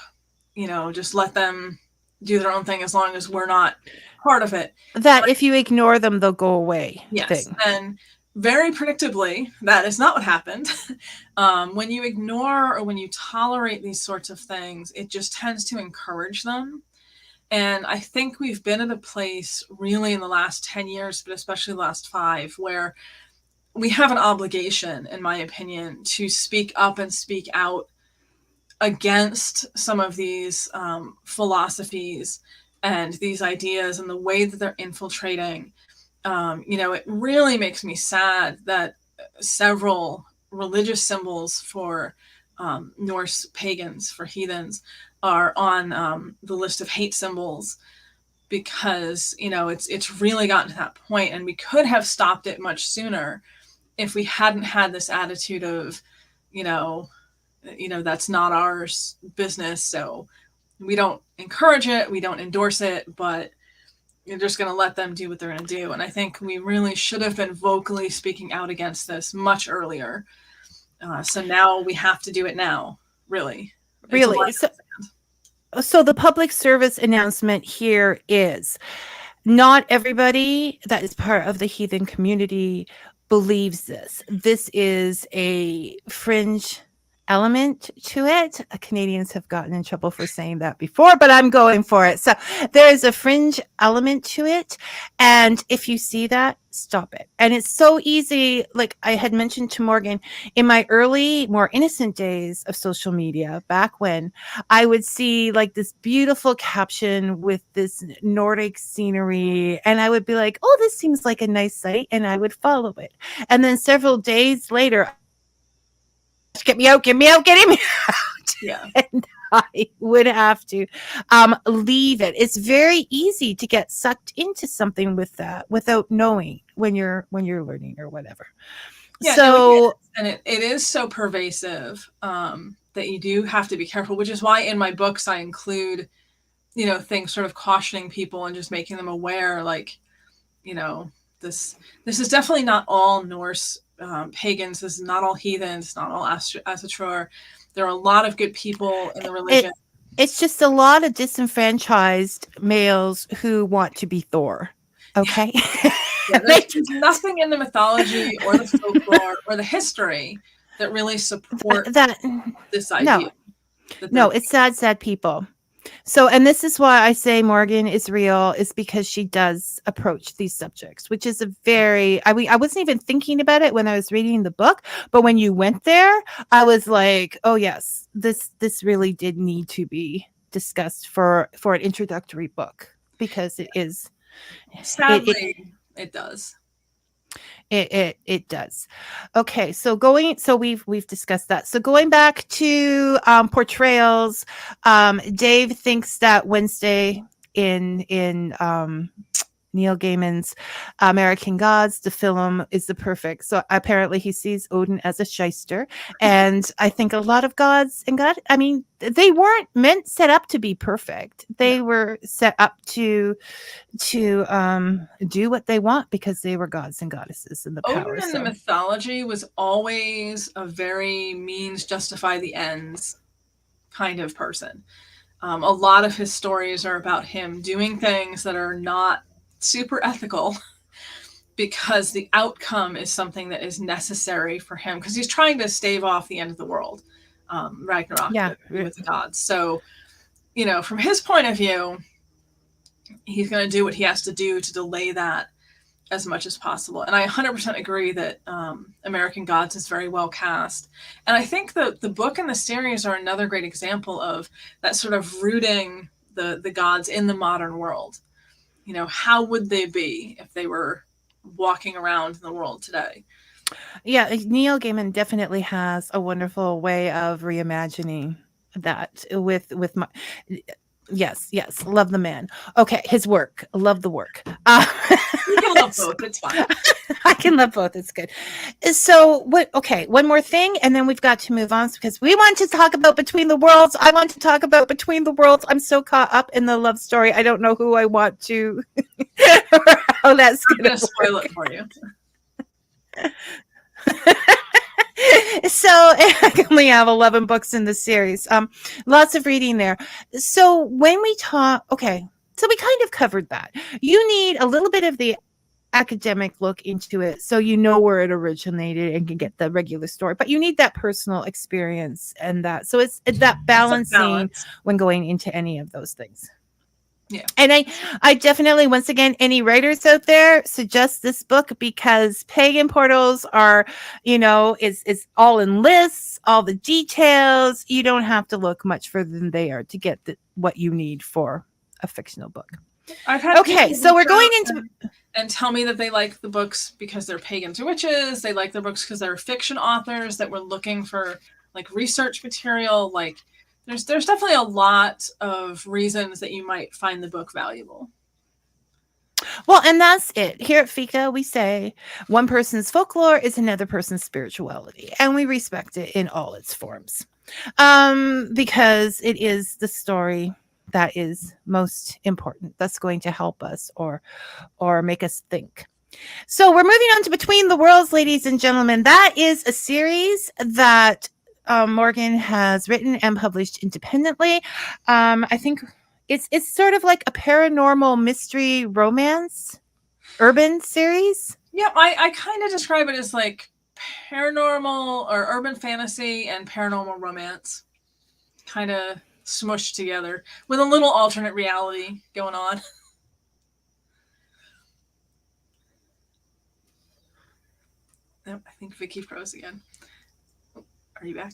just let them do their own thing as long as we're not part of it. That if you ignore them, they'll go away. Yes. Thing. And very predictably, that is not what happened. When you ignore or when you tolerate these sorts of things, it just tends to encourage them. And I think we've been at a place really in the last 10 years, but especially the last 5, where we have an obligation, in my opinion, to speak up and speak out against some of these philosophies and these ideas and the way that they're infiltrating. It really makes me sad that several religious symbols for Norse pagans, for heathens, are on the list of hate symbols, because it's really gotten to that point, and we could have stopped it much sooner if we hadn't had this attitude of, that's not our business. So we don't encourage it. We don't endorse it, but you're just going to let them do what they're going to do. And I think we really should have been vocally speaking out against this much earlier. So now we have to do it now, really. Really. So the public service announcement here is not everybody that is part of the heathen community believes this. This is a fringe element to it. Canadians have gotten in trouble for saying that before, but I'm going for it. So there is a fringe element to it. And if you see that, stop it. And it's so easy. Like I had mentioned to Morgan, in my early, more innocent days of social media, back when I would see like this beautiful caption with this Nordic scenery, and I would be like, oh, this seems like a nice site, and I would follow it. And then several days later, get me out. Yeah. And I would have to leave it. It's very easy to get sucked into something with that without knowing when you're learning or whatever. Yeah, so it is so pervasive that you do have to be careful, which is why in my books I include, things sort of cautioning people and just making them aware, like, this is definitely not all Norse pagans. This is not all heathens. It's not all Asatruar. There are a lot of good people in the religion. It's just a lot of disenfranchised males who want to be Thor. Okay. Yeah, there's nothing in the mythology or the folklore or the history that really support this idea. No, it's sad people. So, and this is why I say Morgan is real, is because she does approach these subjects, which is I wasn't even thinking about it when I was reading the book, but when you went there, I was like, oh yes, this really did need to be discussed for an introductory book, because it is. Sadly, it does. It does. Okay, so we've discussed that. So going back to portrayals, Dave thinks that Wednesday in Neil Gaiman's American Gods, the film, is the perfect. So apparently he sees Odin as a shyster. And I think a lot of gods and they weren't set up to be perfect. They were set up to do what they want because they were gods and goddesses in the power. Odin in the mythology was always a very means justify the ends kind of person. A lot of his stories are about him doing things that are not super ethical because the outcome is something that is necessary for him, because he's trying to stave off the end of the world, Ragnarok, with the gods. So, from his point of view, he's going to do what he has to do to delay that as much as possible. And I 100% agree that American Gods is very well cast. And I think the book and the series are another great example of that sort of rooting the gods in the modern world. How would they be if they were walking around in the world today? Yeah, Neil Gaiman definitely has a wonderful way of reimagining that with my... Yes, love the man. Okay, his work, love the work. You can love both, it's fine. I can love both, it's good. So one more thing, and then we've got to move on, because we want to talk about Between the Worlds. I want to talk about Between the Worlds. I'm so caught up in the love story, I don't know who I want to or how that's going to spoil it for you. So I only have 11 books in the series. Lots of reading there. So when we talk, so we kind of covered that. You need a little bit of the academic look into it so you know where it originated and can get the regular story, but you need that personal experience and that. So it's that balancing when going into any of those things. Yeah. And I definitely, once again, any writers out there, suggest this book, because Pagan Portals are, is all in lists, all the details. You don't have to look much further than they are to get what you need for a fictional book. I've had so we're going into and tell me that they like the books because they're pagans or witches. They like the books because they're fiction authors that were looking for like research material. Like there's definitely a lot of reasons that you might find the book valuable. Well, and that's it. Here at Fika, we say one person's folklore is another person's spirituality, and we respect it in all its forms. Because it is the story that is most important, that's going to help us or make us think. So we're moving on to Between the Worlds, ladies and gentlemen. That is a series that Morgan has written and published independently. I think it's sort of like a paranormal mystery romance urban series. Yeah, I kind of describe it as like paranormal or urban fantasy and paranormal romance kind of smushed together with a little alternate reality going on. Oh, I think Vicky froze again. Are you back?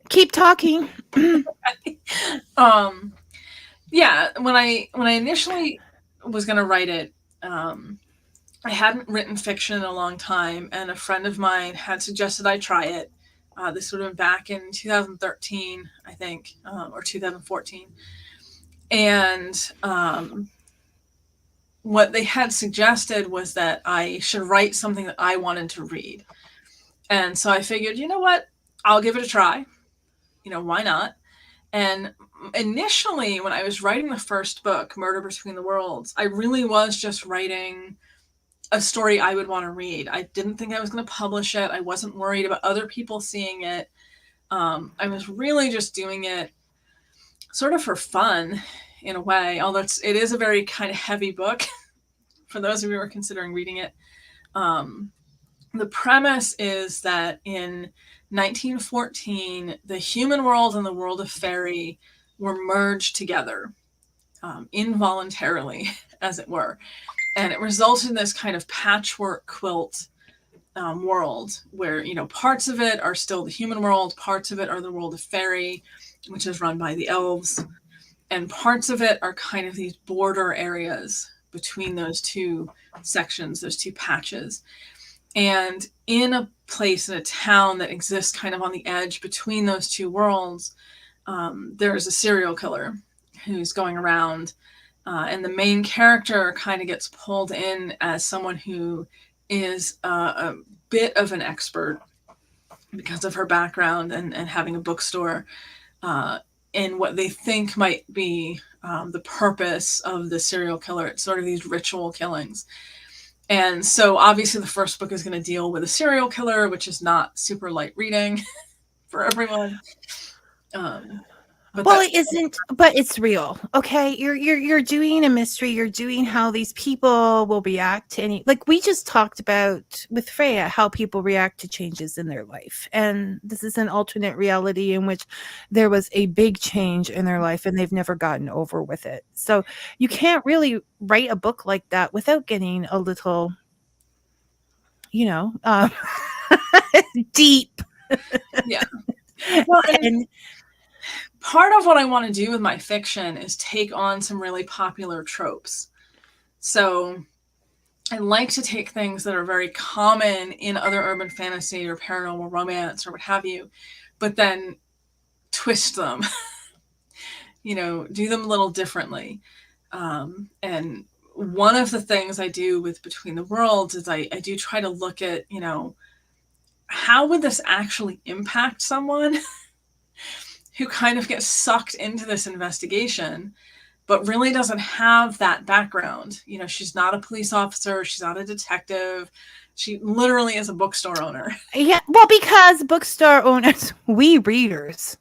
Keep talking. Yeah, when I initially was going to write it, I hadn't written fiction in a long time, and a friend of mine had suggested I try it. This would have been back in 2013, I think, or 2014. And what they had suggested was that I should write something that I wanted to read. And so I figured, you know what? I'll give it a try. You know, why not? And initially, when I was writing the first book, Murder Between the Worlds, I really was just writing a story I would want to read. I didn't think I was going to publish it. I wasn't worried about other people seeing it. I was really just doing it sort of for fun in a way, although it is a very kind of heavy book for those of you who are considering reading it. The premise is that in 1914, the human world and the world of fairy were merged together involuntarily, as it were. And it resulted in this kind of patchwork quilt world where, you know, parts of it are still the human world, parts of it are the world of fairy, which is run by the elves, and parts of it are kind of these border areas between those two sections, those two patches. And in a place, in a town that exists kind of on the edge between those two worlds, there is a serial killer who's going around. And the main character kind of gets pulled in as someone who is a bit of an expert because of her background and having a bookstore in what they think might be the purpose of the serial killer. It's sort of these ritual killings. And so obviously the first book is going to deal with a serial killer, which is not super light reading for everyone. Well, it isn't, but it's real. Okay, you're doing a mystery. You're doing how these people will react to any, like we just talked about with Freya, how people react to changes in their life, and this is an alternate reality in which there was a big change in their life and they've never gotten over with it. So you can't really write a book like that without getting a little, you know, deep. Yeah. Well, and part of what I want to do with my fiction is take on some really popular tropes. So I like to take things that are very common in other urban fantasy or paranormal romance or what have you, but then twist them, you know, do them a little differently. And one of the things I do with Between the Worlds is I do try to look at, you know, how would this actually impact someone who kind of gets sucked into this investigation, but really doesn't have that background. You know, she's not a police officer. She's not a detective. She literally is a bookstore owner. Yeah, well, because bookstore owners, we readers,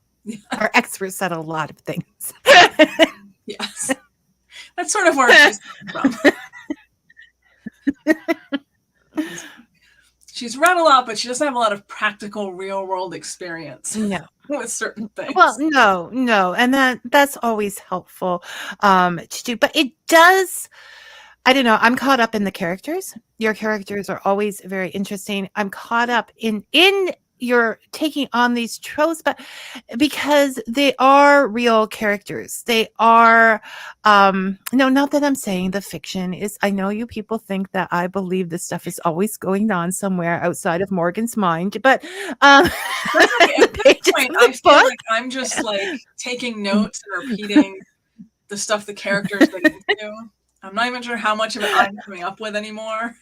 are experts at a lot of things. Yes. That's sort of where she's from. She's read a lot, but she doesn't have a lot of practical real world experience. No. With certain things. Well, no. And that's always helpful to do. But it does, I don't know, I'm caught up in the characters. Your characters are always very interesting. I'm caught up in your taking on these tropes, but because they are real characters. They are no, not that I'm saying the fiction is, I know you people think that I believe this stuff is always going on somewhere outside of Morgan's mind, but at this point, I feel like I'm just like taking notes and repeating the stuff the characters get into. I'm not even sure how much of it I'm coming up with anymore.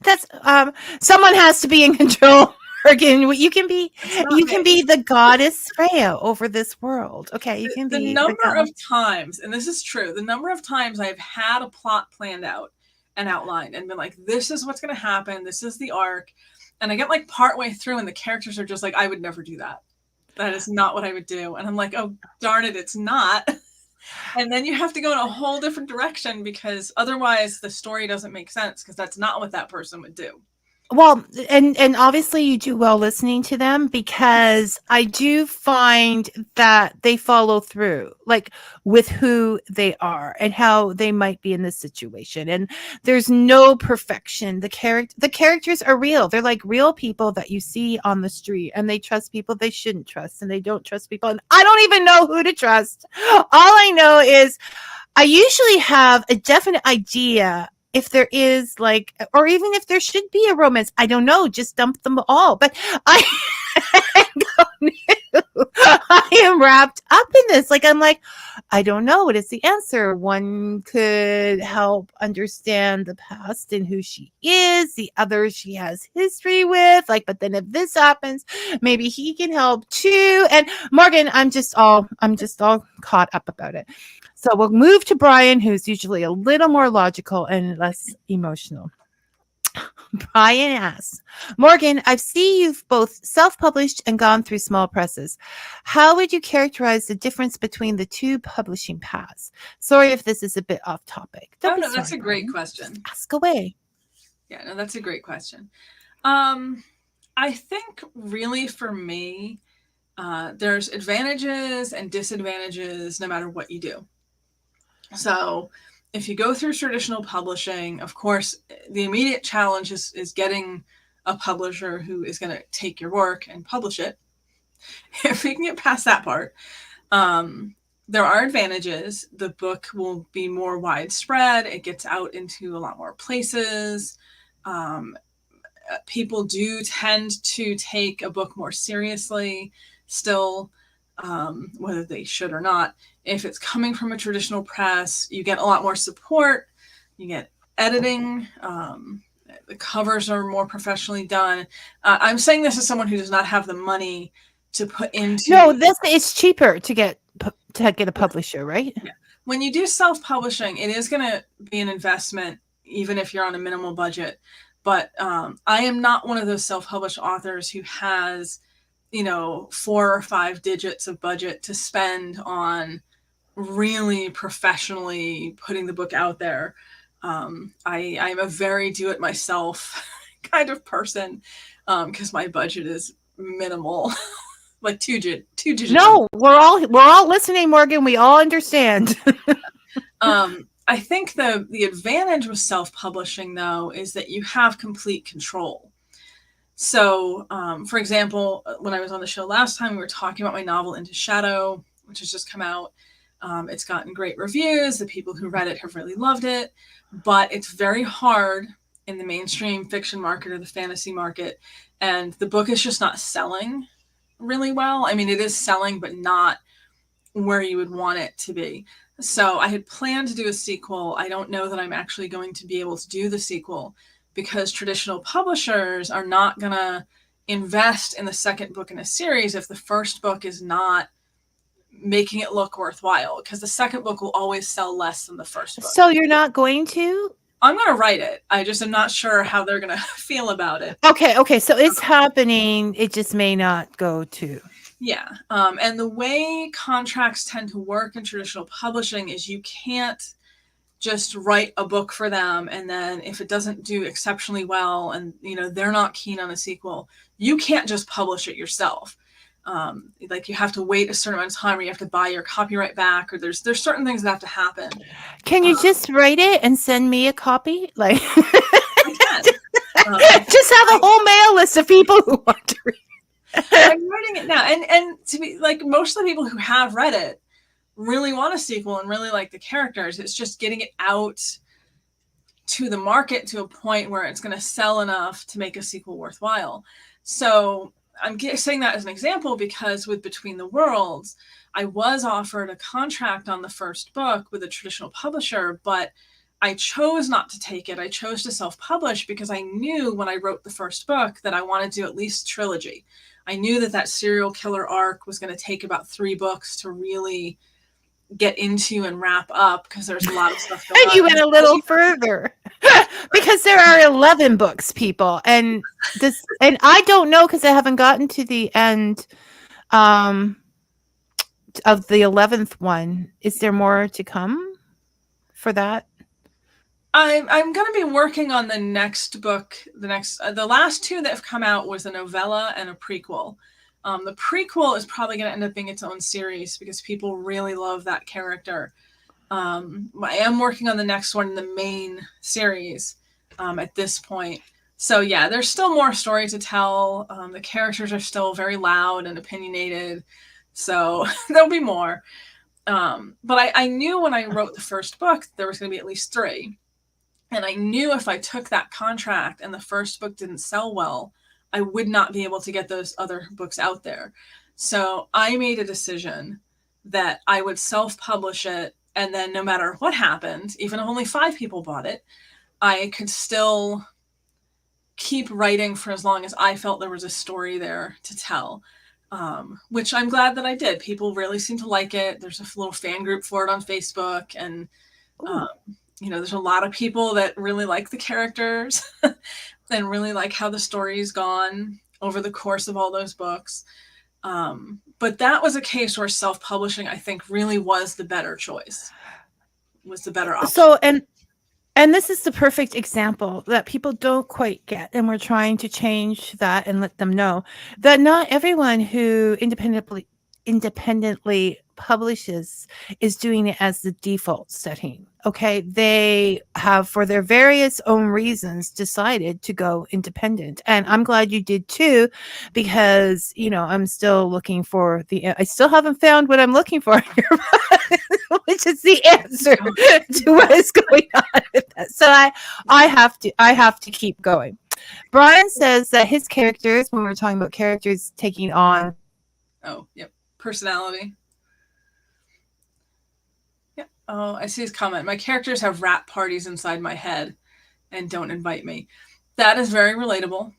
That's someone has to be in control. Morgan, you can be the goddess Freya over this world. Okay, you can be the number of times, and this is true, the number of times I've had a plot planned out and outlined and been like, this is what's going to happen, this is the arc, and I get like partway through and the characters are just like, I would never do that. That is not what I would do. And I'm like, oh darn it, it's not. And then you have to go in a whole different direction because otherwise the story doesn't make sense because that's not what that person would do. Well, and obviously you do well listening to them because I do find that they follow through, like with who they are and how they might be in this situation. And there's no perfection. The characters are real. They're like real people that you see on the street, and they trust people they shouldn't trust, and they don't trust people. And I don't even know who to trust. All I know is I usually have a definite idea if there is like, or even if there should be a romance. I don't know, just dump them all. But I am wrapped up in this. Like, I'm like, I don't know what is the answer. One could help understand the past and who she is. The other she has history with. Like, but then if this happens, maybe he can help too. And Morgan, I'm just all caught up about it. So we'll move to Brian, who's usually a little more logical and less emotional. Brian asks, Morgan, I see you've both self-published and gone through small presses. How would you characterize the difference between the two publishing paths? Sorry if this is a bit off topic. No, that's a great question. Ask away. Yeah, no, that's a great question. I think really for me, there's advantages and disadvantages no matter what you do. So if you go through traditional publishing, of course, the immediate challenge is getting a publisher who is going to take your work and publish it. If we can get past that part, there are advantages. The book will be more widespread. It gets out into a lot more places. People do tend to take a book more seriously still, whether they should or not. If it's coming from a traditional press, you get a lot more support. You get editing. The covers are more professionally done. I'm saying this as someone who does not have the money to put into. No, it's cheaper to get a publisher, right? Yeah. When you do self-publishing, it is going to be an investment, even if you're on a minimal budget. But I am not one of those self-published authors who has, 4 or 5 digits of budget to spend on really professionally putting the book out there. I'm a very do-it-myself kind of person because my budget is minimal, like two digits. No, we're all listening, Morgan. We all understand. I think the advantage with self-publishing, though, is that you have complete control. So, for example, when I was on the show last time, we were talking about my novel Into Shadow, which has just come out. It's gotten great reviews. The people who read it have really loved it, but it's very hard in the mainstream fiction market or the fantasy market. And the book is just not selling really well. I mean, it is selling, but not where you would want it to be. So I had planned to do a sequel. I don't know that I'm actually going to be able to do the sequel because traditional publishers are not going to invest in the second book in a series if the first book is not making it look worthwhile, because the second book will always sell less than the first book. So you're not going to? I'm going to write it. I just am not sure how they're going to feel about it. Okay. So it's happening. It just may not go to. Yeah. And the way contracts tend to work in traditional publishing is you can't just write a book for them, and then if it doesn't do exceptionally well and they're not keen on a sequel, you can't just publish it yourself. Like you have to wait a certain amount of time, or you have to buy your copyright back, or there's certain things that have to happen. Can you just write it and send me a copy? Like I can. Just have a whole mail list of people who want to read it. I'm writing it now, and to be like, most of the people who have read it really want a sequel and really like the characters. It's just getting it out to the market to a point where it's going to sell enough to make a sequel worthwhile. So I'm saying that as an example because with Between the Worlds, I was offered a contract on the first book with a traditional publisher, but I chose not to take it. I chose to self-publish because I knew when I wrote the first book that I wanted to do at least trilogy. I knew that serial killer arc was going to take about 3 books to really get into and wrap up, because there's a lot of stuff going on. And you went a little further because there are 11 books, people, and I don't know because I haven't gotten to the end of the 11th one. Is there more to come for that? I'm going to be working on the next book. The last 2 that have come out was a novella and a prequel. The prequel is probably going to end up being its own series because people really love that character. I am working on the next one in the main series at this point. So yeah, there's still more story to tell. The characters are still very loud and opinionated. So there'll be more. But I knew when I wrote the first book, there was going to be at least 3. And I knew if I took that contract and the first book didn't sell well, I would not be able to get those other books out there. So I made a decision that I would self-publish it. And then no matter what happened, even if only 5 people bought it, I could still keep writing for as long as I felt there was a story there to tell, which I'm glad that I did. People really seem to like it. There's a little fan group for it on Facebook. And, there's a lot of people that really like the characters and really like how the story's gone over the course of all those books. But that was a case where self-publishing, I think, really was the better choice, was the better option. So, and this is the perfect example that people don't quite get. And we're trying to change that and let them know that not everyone who independently publishes is doing it as the default setting. Okay. They have, for their various own reasons, decided to go independent. And I'm glad you did too, because, I'm still looking for I still haven't found what I'm looking for here, which is the answer to what is going on with that. So I have to keep going. Brian says that his characters, when we were talking about characters taking on personality. Yeah. Oh, I see his comment. My characters have rap parties inside my head and don't invite me. That is very relatable.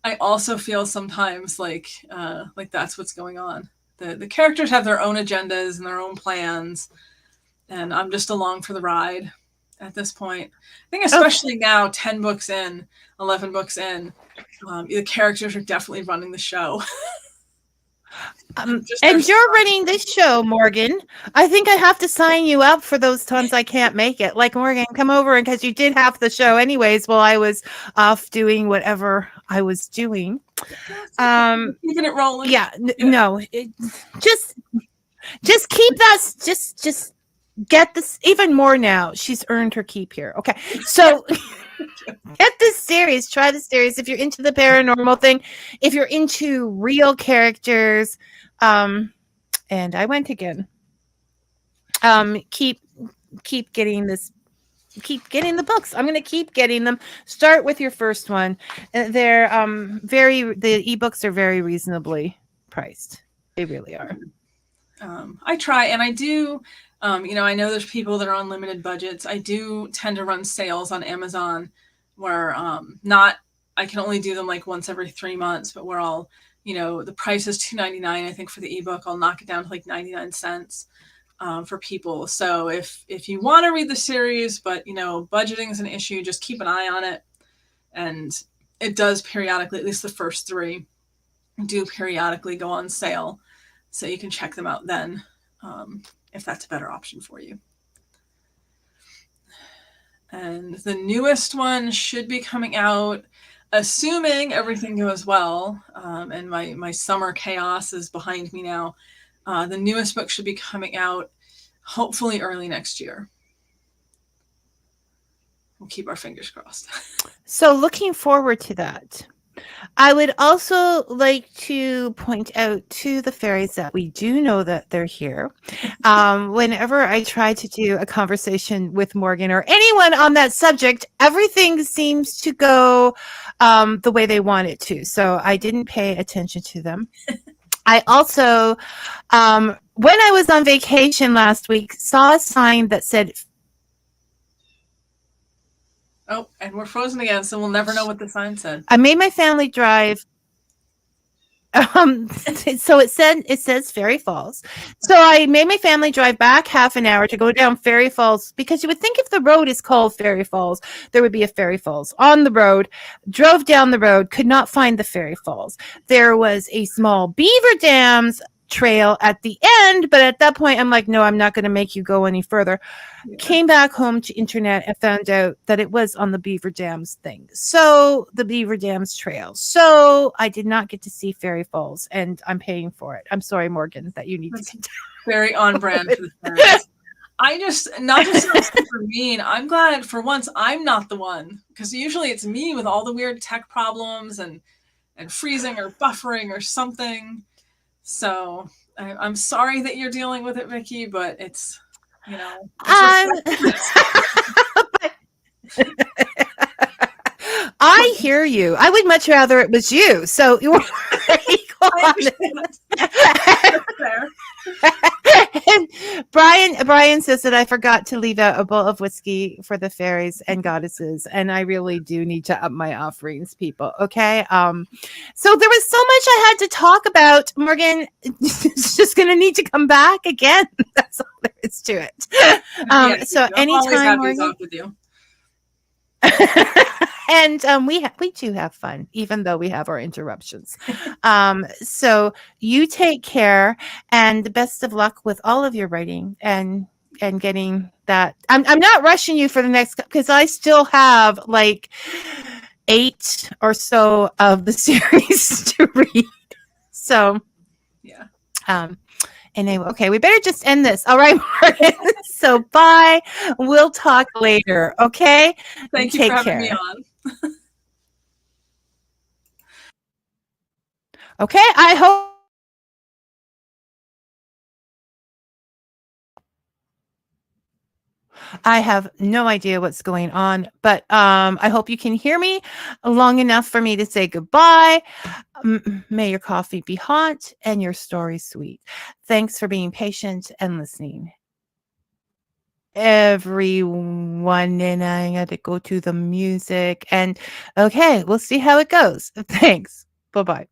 I also feel sometimes like that's what's going on. The characters have their own agendas and their own plans, and I'm just along for the ride at this point. I think especially now, 10 books in, 11 books in, the characters are definitely running the show. And you're running this show, Morgan. I think I have to sign you up for those times I can't make it. Like, Morgan, come over, and because you did half the show anyways while I was off doing whatever I was doing. Keeping it rolling. Yeah, no, just keep that. Just get this even more now. She's earned her keep here. Okay, so. Get this series. Try the series if you're into the paranormal thing. If you're into real characters, and I went again. Keep getting this. Keep getting the books. I'm going to keep getting them. Start with your first one. They're the ebooks are very reasonably priced. They really are. I try, and I do. I know there's people that are on limited budgets. I do tend to run sales on Amazon where I can only do them like once every 3 months, but where I'll, the price is $2.99. I think for the ebook, I'll knock it down to like 99 cents for people. So if you want to read the series, but budgeting is an issue, just keep an eye on it. And it does periodically, at least the first 3 do periodically go on sale. So you can check them out then. If that's a better option for you. And the newest one should be coming out, assuming everything goes well, and my summer chaos is behind me now. The newest book should be coming out hopefully early next year. We'll keep our fingers crossed. So looking forward to that. I would also like to point out to the fairies that we do know that they're here. Whenever I try to do a conversation with Morgan or anyone on that subject, everything seems to go the way they want it to. So I didn't pay attention to them. I also, when I was on vacation last week, saw a sign that said, oh, and we're frozen again, so we'll never know what the sign said. I made my family drive. So it says Fairy Falls. So I made my family drive back half an hour to go down Fairy Falls, because you would think if the road is called Fairy Falls, there would be a Fairy Falls on the road. Drove down the road, could not find the Fairy Falls. There was a small beaver dams trail at the end, but at that point I'm like, no, I'm not going to make you go any further. Yeah. Came back home to internet and found out that it was on the beaver dams thing, so the beaver dams trail. So I did not get to see Fairy Falls, and I'm paying for it. I'm sorry, Morgan, that you need to very on brand for the fairies. I just, not to sound super mean, I'm glad for once I'm not the one, because usually it's me with all the weird tech problems and freezing or buffering or something. So I'm sorry that you're dealing with it, Vicky, but it's, you know. I hear you. I would much rather it was you. So you're And Brian says that I forgot to leave out a bowl of whiskey for the fairies and goddesses, and I really do need to up my offerings, people. Okay. So there was so much I had to talk about. Morgan is just gonna need to come back again. That's all there is to it. So anytime, Morgan. With you. And we do have fun, even though we have our interruptions. So you take care, and the best of luck with all of your writing and getting that. I'm not rushing you for the next, because I still have like 8 or so of the series to read. So yeah. Anyway, okay, we better just end this. All right, Morgan. So bye. We'll talk later. Okay. Thank you for having me on. Okay, I hope. I have no idea what's going on, but I hope you can hear me long enough for me to say goodbye. May your coffee be hot and your story sweet. Thanks for being patient and listening, everyone. And I had to go to the music, and okay, we'll see how it goes. Thanks. Bye-bye.